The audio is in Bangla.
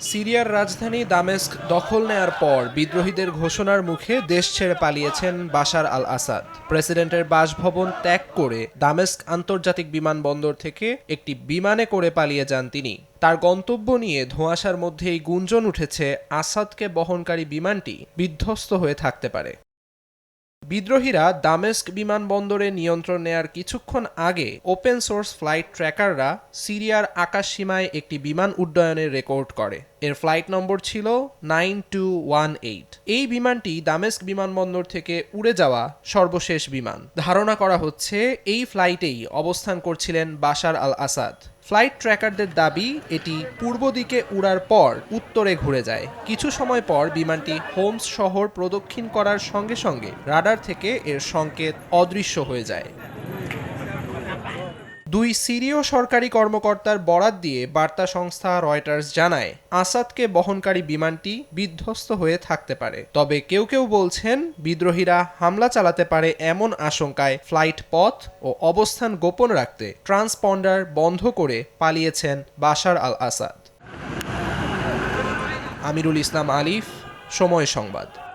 সিরিয়ার রাজধানী দামেস্ক দখল নেয়ার পর বিদ্রোহীদের ঘোষণার মুখে দেশ ছেড়ে পালিয়েছেন বাশার আল আসাদ। প্রেসিডেন্টের বাসভবন ত্যাগ করে দামেস্ক আন্তর্জাতিক বিমানবন্দর থেকে একটি বিমানে করে পালিয়ে যান তিনি। তার গন্তব্য নিয়ে ধোঁয়াশার মধ্যেই গুঞ্জন উঠেছে আসাদকে বহনকারী বিমানটি বিধ্বস্ত হয়ে থাকতে পারে। বিদ্রোহীরা দামেস্ক বিমানবন্দরে নিয়ন্ত্রণ নেয়ার কিছুক্ষণ আগে ওপেন সোর্স ফ্লাইট ট্র্যাকাররা সিরিয়ার আকাশসীমায় একটি বিমান উড্ডয়নের রেকর্ড করে। এর ফ্লাইট নম্বর ছিল 9218। এই বিমানটি দামেস্ক বিমানবন্দর থেকে উড়ে যাওয়া সর্বশেষ বিমান। ধারণা করা হচ্ছে এই ফ্লাইটেই অবস্থান করছিলেন বাশার আল আসাদ। ফ্লাইট ট্র্যাকারদের দাবি এটি পূর্ব দিকে উড়ার পর উত্তরে ঘুরে যায়। কিছু সময় পর বিমানটি হোমস শহর প্রদক্ষিণ করার সঙ্গে সঙ্গে রাডার থেকে এর সংকেত অদৃশ্য হয়ে যায়। দুই সিরীয় সরকারি কর্মকর্তার বরাত দিয়ে বার্তা সংস্থা রয়টার্স জানায়, আসাদকে বহনকারী বিমানটি বিধ্বস্ত হয়ে থাকতে পারে। তবে কেউ কেউ বলছেন বিদ্রোহীরা হামলা চালাতে পারে এমন আশঙ্কায় ফ্লাইট পথ ও অবস্থান গোপন রাখতে ট্রান্সপন্ডার বন্ধ করে পালিয়েছেন বাশার আল আসাদ। আমিরুল ইসলাম আলিফ, সময় সংবাদ।